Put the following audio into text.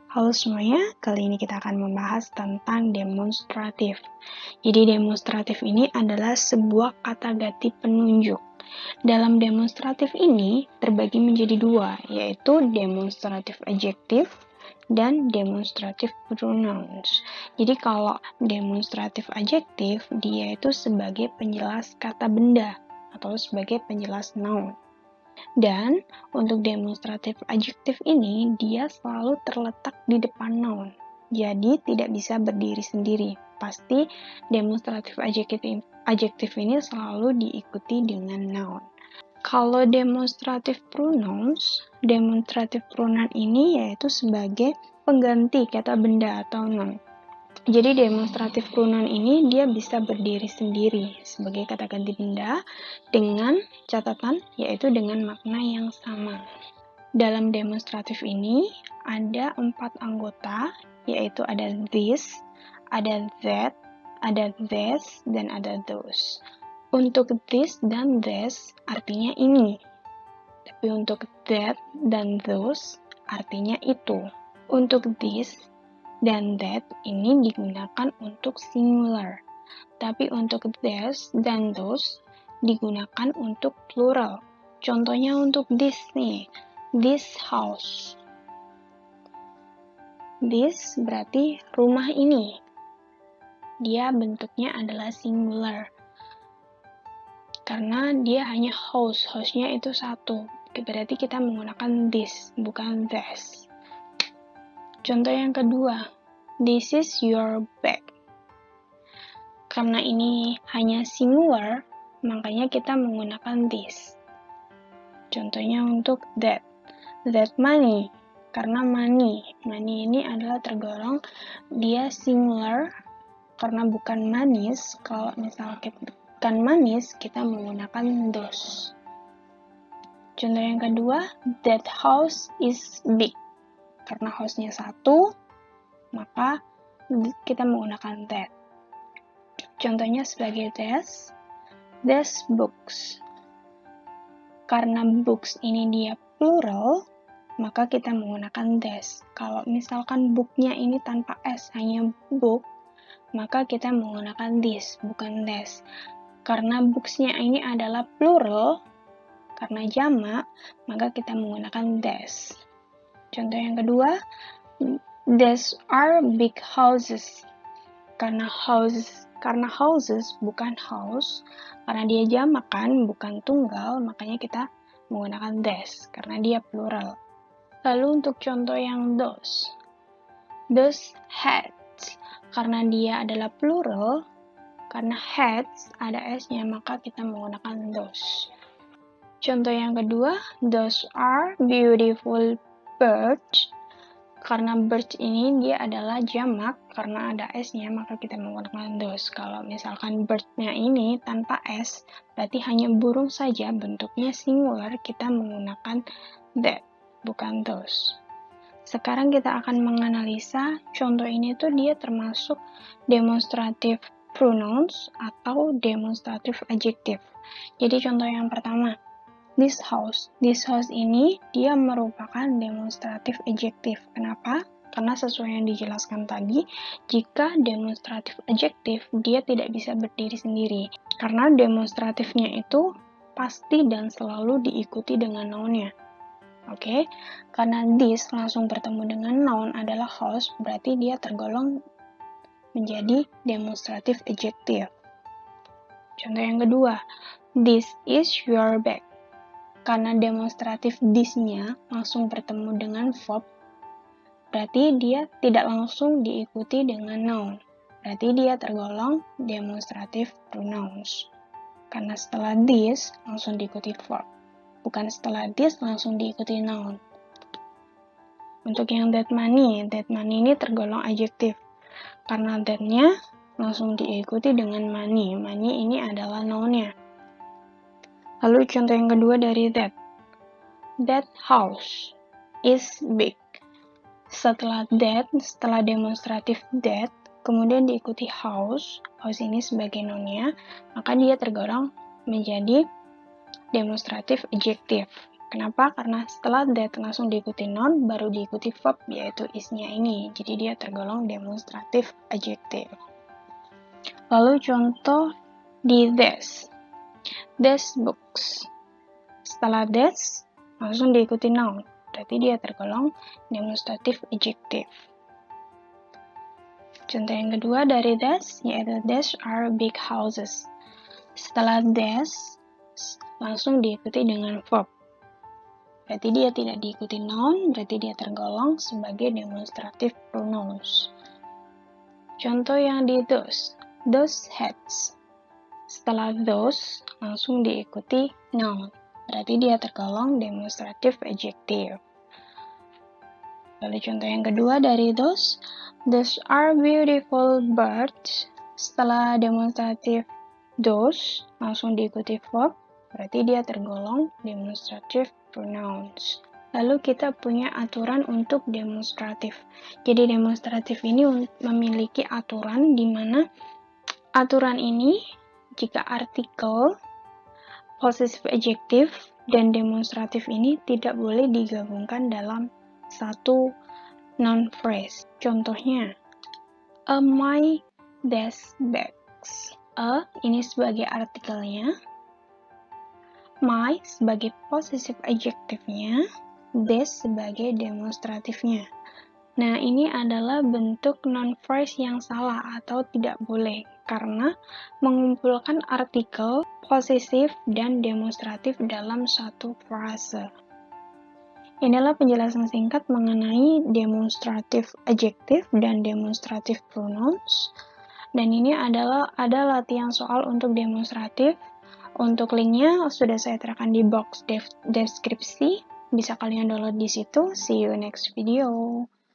Halo semuanya, kali ini kita akan membahas tentang demonstratif. Jadi demonstratif ini adalah sebuah kata ganti penunjuk. Dalam demonstratif ini terbagi menjadi dua, yaitu demonstratif adjektif dan demonstratif pronouns. Jadi kalau demonstratif adjektif, dia itu sebagai penjelas kata benda atau sebagai penjelas noun. Dan untuk demonstratif adjektif ini, dia selalu terletak di depan noun. Jadi tidak bisa berdiri sendiri. Pasti demonstratif adjektif ini selalu diikuti dengan noun. Kalau demonstratif pronoun ini yaitu sebagai pengganti kata benda atau noun. Jadi demonstratif pronoun ini dia bisa berdiri sendiri sebagai kata ganti benda dengan catatan yaitu dengan makna yang sama. Dalam demonstratif ini ada 4 anggota yaitu ada this, ada that, ada this, dan ada those. Untuk this dan this artinya ini. Tapi untuk that dan those artinya itu. Untuk this dan that ini digunakan untuk singular. Tapi untuk this dan those digunakan untuk plural. Contohnya untuk this nih, this house. This berarti rumah ini. Dia bentuknya adalah singular. Karena dia hanya house, house-nya itu satu. Berarti kita menggunakan this, bukan this. Contoh yang kedua, this is your bag. Karena ini hanya singular, makanya kita menggunakan this. Contohnya untuk that money. Karena money ini adalah tergolong dia singular, karena bukan manis. Kalau misalkan bukan manis, kita menggunakan those. Contoh yang kedua, that house is big. Karena house-nya satu, maka kita menggunakan that. Contohnya sebagai this books. Karena books ini dia plural, maka kita menggunakan this. Kalau misalkan book-nya ini tanpa s, hanya book, maka kita menggunakan this, bukan this. Karena books-nya ini adalah plural, karena jamak, maka kita menggunakan this. Contoh yang kedua, these are big houses. Karena houses bukan house, karena dia jamak kan, bukan tunggal, makanya kita menggunakan this, karena dia plural. Lalu untuk contoh yang those hats, karena dia adalah plural, karena hats ada s-nya, maka kita menggunakan those. Contoh yang kedua, those are beautiful birds. Karena birds ini dia adalah jamak, karena ada s-nya, maka kita menggunakan those. Kalau misalkan bird-nya ini tanpa s, berarti hanya burung saja, bentuknya singular, kita menggunakan that, bukan those. Sekarang kita akan menganalisa contoh ini tuh dia termasuk demonstratif pronouns atau demonstratif adjektif. Jadi contoh yang pertama, this house ini dia merupakan demonstratif adjektif. Kenapa? Karena sesuai yang dijelaskan tadi, jika demonstratif adjektif dia tidak bisa berdiri sendiri. Karena demonstratifnya itu pasti dan selalu diikuti dengan noun-nya. Oke, karena this langsung bertemu dengan noun adalah house, berarti dia tergolong menjadi demonstratif adjektif. Contoh yang kedua, this is your bag. Karena demonstratif this-nya langsung bertemu dengan verb, berarti dia tidak langsung diikuti dengan noun. Berarti dia tergolong demonstratif pronouns. Karena setelah this langsung diikuti verb, bukan setelah this langsung diikuti noun. Untuk yang that money ini tergolong adjektif. Karena that-nya langsung diikuti dengan money ini adalah noun-nya. Lalu contoh yang kedua dari that house is big. Setelah demonstratif that, kemudian diikuti house ini sebagai noun-nya, maka dia tergolong menjadi demonstratif adjektif. Kenapa? Karena setelah that langsung diikuti noun, baru diikuti verb, yaitu is-nya ini. Jadi dia tergolong demonstrative adjective. Lalu contoh di this. This books. Setelah this, langsung diikuti noun. Berarti dia tergolong demonstrative adjective. Contoh yang kedua dari this, yaitu these are big houses. Setelah this, langsung diikuti dengan verb. Berarti dia tidak diikuti noun, berarti dia tergolong sebagai demonstrative pronouns. Contoh yang di those hats. Setelah those, langsung diikuti noun. Berarti dia tergolong demonstrative adjective. Lalu contoh yang kedua dari those are beautiful birds. Setelah demonstrative those, langsung diikuti verb, berarti dia tergolong demonstrative pronouns. Lalu kita punya aturan untuk demonstratif. Jadi demonstratif ini memiliki aturan di mana aturan ini jika artikel, possessive adjective, dan demonstratif ini tidak boleh digabungkan dalam satu noun phrase. Contohnya, my desk bags. Ini sebagai artikelnya, my sebagai possessive adjective-nya, this sebagai demonstratifnya. Nah, ini adalah bentuk noun phrase yang salah atau tidak boleh karena mengumpulkan artikel, posesif, dan demonstratif dalam satu frase. Inilah penjelasan singkat mengenai demonstrative adjective dan demonstrative pronouns. Dan ini ada latihan soal untuk demonstratif. Untuk linknya sudah saya terapkan di box deskripsi. Bisa kalian download di situ. See you next video.